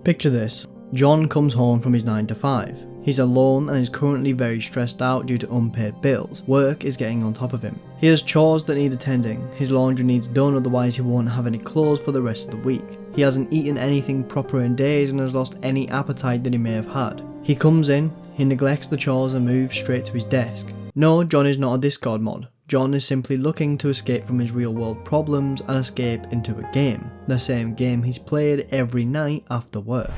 Picture this. John comes home from his 9 to 5. He's alone and is currently very stressed out due to unpaid bills. Work is getting on top of him. He has chores that need attending. His laundry needs done, otherwise he won't have any clothes for the rest of the week. He hasn't eaten anything proper in days and has lost any appetite that he may have had. He comes in, he neglects the chores and moves straight to his desk. No, John is not a Discord mod. John is simply looking to escape from his real world problems and escape into a game. The same game he's played every night after work.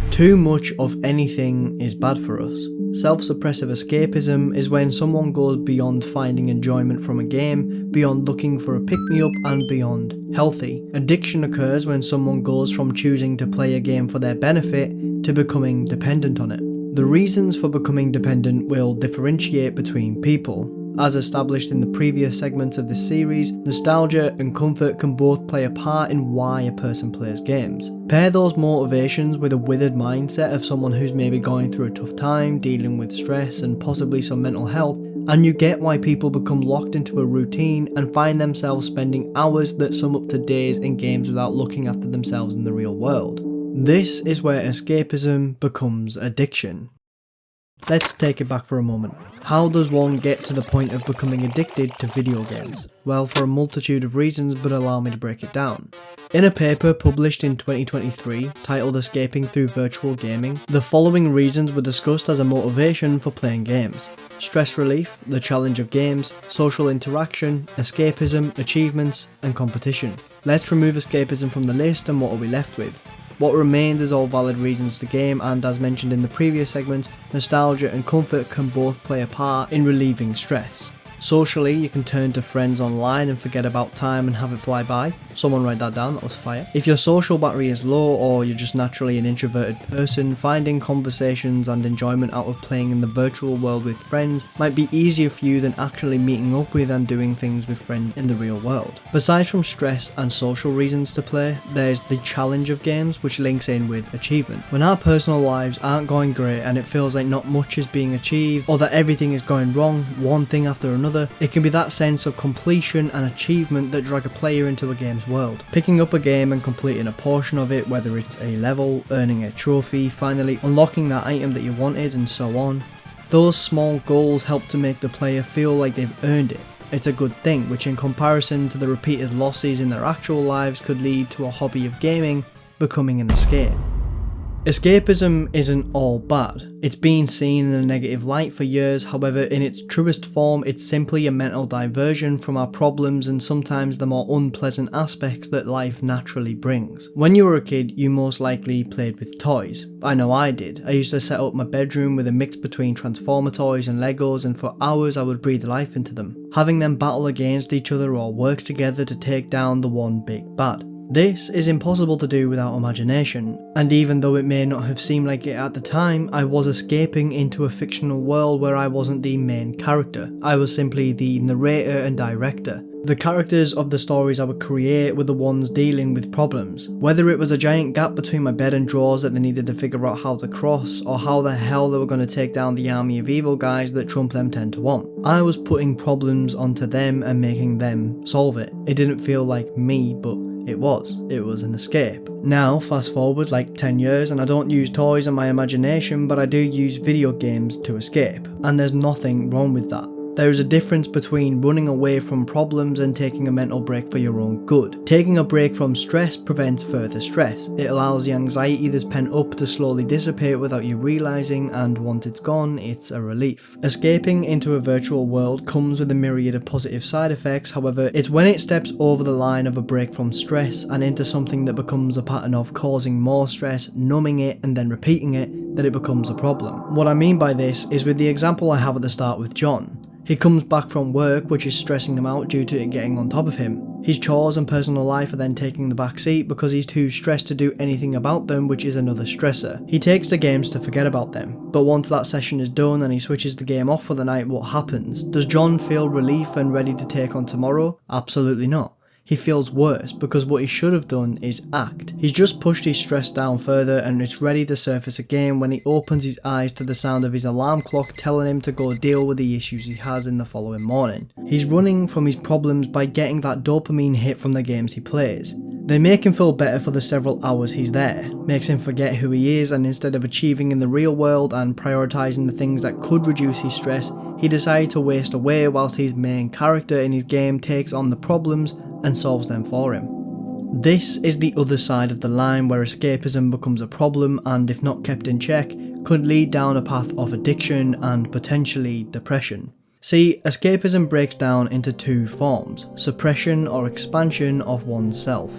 Too much of anything is bad for us. Self-suppressive escapism is when someone goes beyond finding enjoyment from a game, beyond looking for a pick-me-up and beyond healthy. Addiction occurs when someone goes from choosing to play a game for their benefit to becoming dependent on it. The reasons for becoming dependent will differentiate between people. As established in the previous segments of this series, nostalgia and comfort can both play a part in why a person plays games. Pair those motivations with a withered mindset of someone who's maybe going through a tough time, dealing with stress and possibly some mental health, and you get why people become locked into a routine and find themselves spending hours that sum up to days in games without looking after themselves in the real world. This is where escapism becomes addiction. Let's take it back for a moment. How does one get to the point of becoming addicted to video games? Well, for a multitude of reasons, but allow me to break it down. In a paper published in 2023, titled Escaping Through Virtual Gaming, the following reasons were discussed as a motivation for playing games. Stress relief, the challenge of games, social interaction, escapism, achievements, and competition. Let's remove escapism from the list, and what are we left with? What remains is all valid reasons to game, and as mentioned in the previous segment, nostalgia and comfort can both play a part in relieving stress. Socially, you can turn to friends online and forget about time and have it fly by. Someone write that down, that was fire. If your social battery is low or you're just naturally an introverted person, finding conversations and enjoyment out of playing in the virtual world with friends might be easier for you than actually meeting up with and doing things with friends in the real world. Besides from stress and social reasons to play, there's the challenge of games, which links in with achievement. When our personal lives aren't going great and it feels like not much is being achieved or that everything is going wrong, one thing after another, it can be that sense of completion and achievement that drag a player into a game's world. Picking up a game and completing a portion of it, whether it's a level, earning a trophy, finally unlocking that item that you wanted, and so on. Those small goals help to make the player feel like they've earned it. It's a good thing, which in comparison to the repeated losses in their actual lives could lead to a hobby of gaming becoming an escape. Escapism isn't all bad. It's been seen in a negative light for years, however in its truest form it's simply a mental diversion from our problems and sometimes the more unpleasant aspects that life naturally brings. When you were a kid, you most likely played with toys. I know I did. I used to set up my bedroom with a mix between Transformer toys and Legos, and for hours I would breathe life into them, having them battle against each other or work together to take down the one big bad. This is impossible to do without imagination, and even though it may not have seemed like it at the time, I was escaping into a fictional world where I wasn't the main character. I was simply the narrator and director. The characters of the stories I would create were the ones dealing with problems. Whether it was a giant gap between my bed and drawers that they needed to figure out how to cross, or how the hell they were going to take down the army of evil guys that trumped them 10 to 1. I was putting problems onto them and making them solve it. It didn't feel like me, but it was an escape. Now, fast forward like 10 years and I don't use toys and my imagination, but I do use video games to escape. And there's nothing wrong with that. There is a difference between running away from problems and taking a mental break for your own good. Taking a break from stress prevents further stress. It allows the anxiety that's pent up to slowly dissipate without you realising, and once it's gone, it's a relief. Escaping into a virtual world comes with a myriad of positive side effects, however, it's when it steps over the line of a break from stress and into something that becomes a pattern of causing more stress, numbing it, and then repeating it, that it becomes a problem. What I mean by this is with the example I have at the start with John. He comes back from work, which is stressing him out due to it getting on top of him. His chores and personal life are then taking the back seat because he's too stressed to do anything about them, which is another stressor. He takes the games to forget about them, but once that session is done and he switches the game off for the night, what happens? Does John feel relief and ready to take on tomorrow? Absolutely not. He feels worse because what he should have done is act. He's just pushed his stress down further and it's ready to surface again when he opens his eyes to the sound of his alarm clock telling him to go deal with the issues he has in the following morning. He's running from his problems by getting that dopamine hit from the games he plays. They make him feel better for the several hours he's there, makes him forget who he is, and instead of achieving in the real world and prioritising the things that could reduce his stress, he decided to waste away whilst his main character in his game takes on the problems and solves them for him. This is the other side of the line where escapism becomes a problem and, if not kept in check, could lead down a path of addiction and potentially depression. See, escapism breaks down into two forms: suppression or expansion of oneself.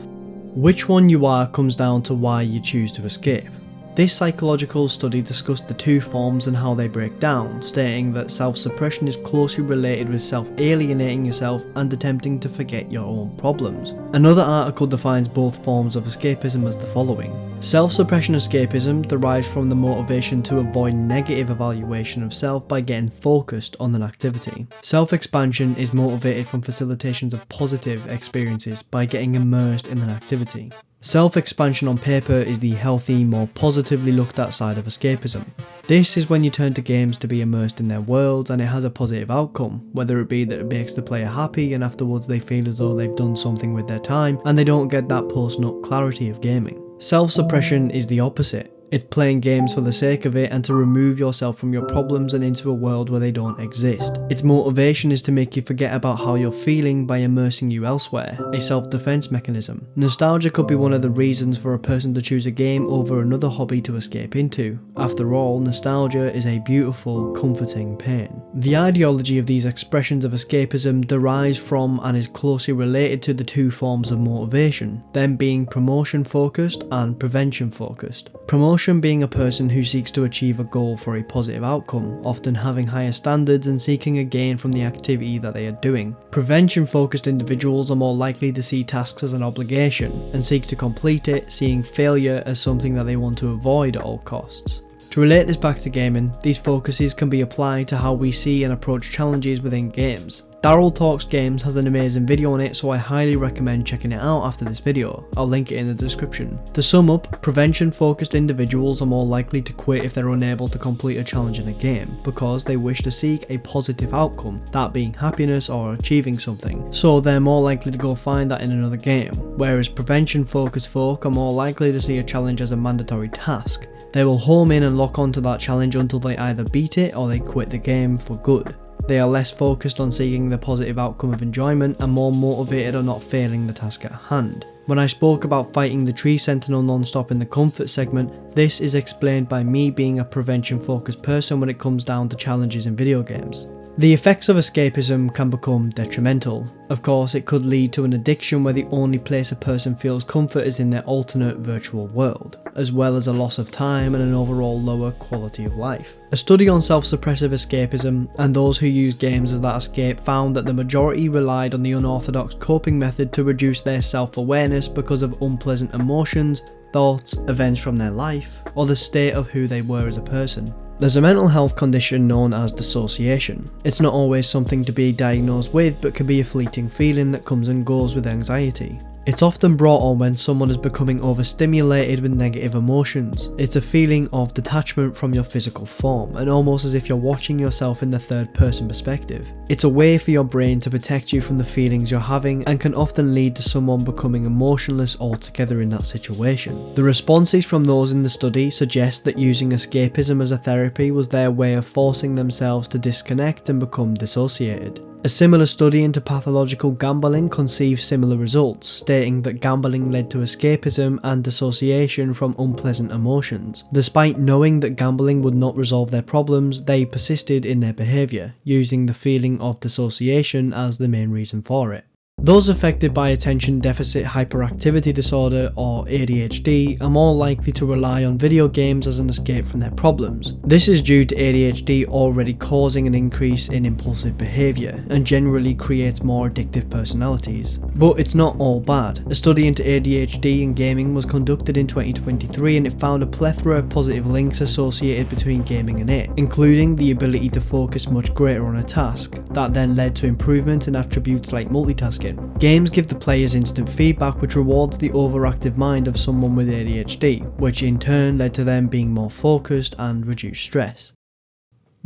Which one you are comes down to why you choose to escape. This psychological study discussed the two forms and how they break down, stating that self-suppression is closely related with self-alienating yourself and attempting to forget your own problems. Another article defines both forms of escapism as the following. Self-suppression escapism derives from the motivation to avoid negative evaluation of self by getting focused on an activity. Self-expansion is motivated from facilitations of positive experiences by getting immersed in an activity. Self-expansion on paper is the healthy, more positively looked at side of escapism. This is when you turn to games to be immersed in their worlds and it has a positive outcome, whether it be that it makes the player happy and afterwards they feel as though they've done something with their time and they don't get that post-nut clarity of gaming. Self-suppression is the opposite. It's playing games for the sake of it and to remove yourself from your problems and into a world where they don't exist. Its motivation is to make you forget about how you're feeling by immersing you elsewhere, a self-defense mechanism. Nostalgia could be one of the reasons for a person to choose a game over another hobby to escape into. After all, nostalgia is a beautiful, comforting pain. The ideology of these expressions of escapism derives from and is closely related to the two forms of motivation, them being promotion focused and prevention focused. Promotion being a person who seeks to achieve a goal for a positive outcome, often having higher standards and seeking a gain from the activity that they are doing. Prevention focused individuals are more likely to see tasks as an obligation and seek to complete it, seeing failure as something that they want to avoid at all costs. To relate this back to gaming, these focuses can be applied to how we see and approach challenges within games. Daryl Talks Games has an amazing video on it, so I highly recommend checking it out after this video. I'll link it in the description. To sum up, prevention focused individuals are more likely to quit if they're unable to complete a challenge in a game, because they wish to seek a positive outcome, that being happiness or achieving something, so they're more likely to go find that in another game, whereas prevention focused folk are more likely to see a challenge as a mandatory task. They will home in and lock onto that challenge until they either beat it or they quit the game for good. They are less focused on seeking the positive outcome of enjoyment and more motivated on not failing the task at hand. When I spoke about fighting the tree sentinel non-stop in the comfort segment, this is explained by me being a prevention focused person when it comes down to challenges in video games. The effects of escapism can become detrimental. Of course, it could lead to an addiction where the only place a person feels comfort is in their alternate virtual world, as well as a loss of time and an overall lower quality of life. A study on self-suppressive escapism and those who use games as that escape found that the majority relied on the unorthodox coping method to reduce their self-awareness because of unpleasant emotions, thoughts, events from their life, or the state of who they were as a person. There's a mental health condition known as dissociation. It's not always something to be diagnosed with, but can be a fleeting feeling that comes and goes with anxiety. It's often brought on when someone is becoming overstimulated with negative emotions. It's a feeling of detachment from your physical form, and almost as if you're watching yourself in the third person perspective. It's a way for your brain to protect you from the feelings you're having and can often lead to someone becoming emotionless altogether in that situation. The responses from those in the study suggest that using escapism as a therapy was their way of forcing themselves to disconnect and become dissociated. A similar study into pathological gambling conceived similar results, stating that gambling led to escapism and dissociation from unpleasant emotions. Despite knowing that gambling would not resolve their problems, they persisted in their behaviour, using the feeling of dissociation as the main reason for it. Those affected by attention deficit hyperactivity disorder or ADHD are more likely to rely on video games as an escape from their problems. This is due to ADHD already causing an increase in impulsive behaviour and generally creates more addictive personalities. But it's not all bad. A study into ADHD and gaming was conducted in 2023 and it found a plethora of positive links associated between gaming and it, including the ability to focus much greater on a task, that then led to improvements in attributes like multitasking. Games give the players instant feedback which rewards the overactive mind of someone with ADHD, which in turn led to them being more focused and reduced stress.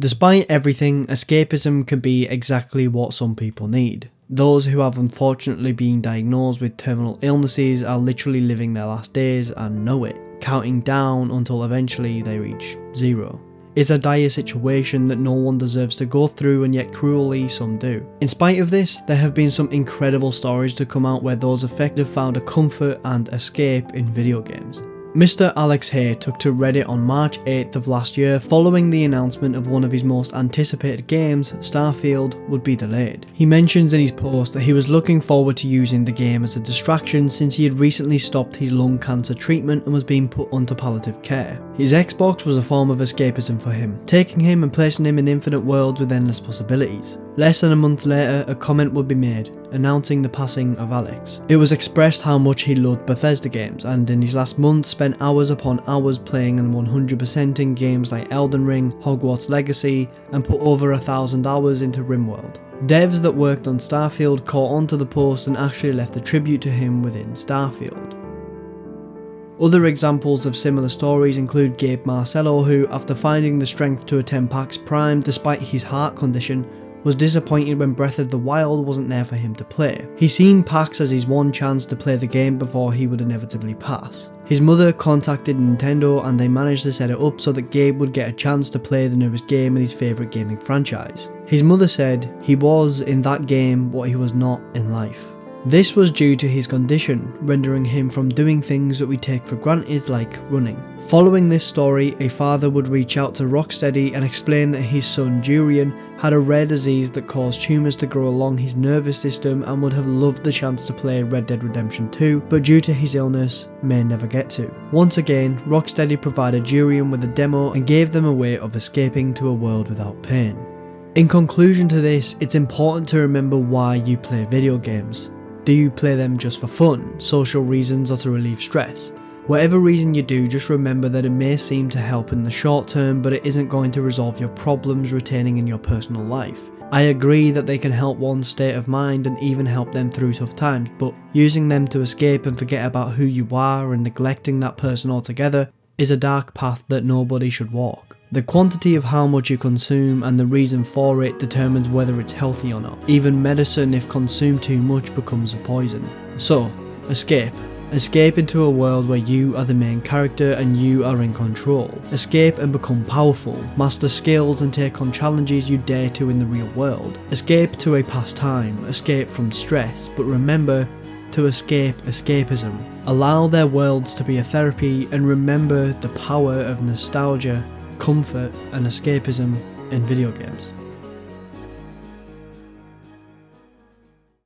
Despite everything, escapism can be exactly what some people need. Those who have unfortunately been diagnosed with terminal illnesses are literally living their last days and know it, counting down until eventually they reach zero. It's a dire situation that no one deserves to go through, and yet cruelly some do. In spite of this, there have been some incredible stories to come out where those affected found a comfort and escape in video games. Mr. Alex Hay took to Reddit on March 8th of last year following the announcement of one of his most anticipated games, Starfield, would be delayed. He mentions in his post that he was looking forward to using the game as a distraction since he had recently stopped his lung cancer treatment and was being put onto palliative care. His Xbox was a form of escapism for him, taking him and placing him in infinite worlds with endless possibilities. Less than a month later, a comment would be made, announcing the passing of Alex. It was expressed how much he loved Bethesda games, and in his last month spent hours upon hours playing and 100%ing games like Elden Ring, Hogwarts Legacy, and put over 1,000 hours into RimWorld. Devs that worked on Starfield caught onto the post and actually left a tribute to him within Starfield. Other examples of similar stories include Gabe Marcello, who, after finding the strength to attend PAX Prime despite his heart condition, was disappointed when Breath of the Wild wasn't there for him to play. He seen PAX as his one chance to play the game before he would inevitably pass. His mother contacted Nintendo and they managed to set it up so that Gabe would get a chance to play the newest game in his favourite gaming franchise. His mother said he was in that game what he was not in life. This was due to his condition, rendering him from doing things that we take for granted like running. Following this story, a father would reach out to Rocksteady and explain that his son Durian had a rare disease that caused tumours to grow along his nervous system and would have loved the chance to play Red Dead Redemption 2, but due to his illness, may never get to. Once again, Rocksteady provided Durian with a demo and gave them a way of escaping to a world without pain. In conclusion to this, it's important to remember why you play video games. Do you play them just for fun, social reasons, or to relieve stress? Whatever reason you do, just remember that it may seem to help in the short term, but it isn't going to resolve your problems retaining in your personal life. I agree that they can help one's state of mind and even help them through tough times, but using them to escape and forget about who you are and neglecting that person altogether is a dark path that nobody should walk. The quantity of how much you consume and the reason for it determines whether it's healthy or not. Even medicine, if consumed too much, becomes a poison. So, escape. Escape into a world where you are the main character and you are in control. Escape and become powerful, master skills and take on challenges you dare to in the real world. Escape to a pastime, escape from stress, but remember to escape escapism. Allow their worlds to be a therapy and remember the power of nostalgia, comfort and escapism in video games.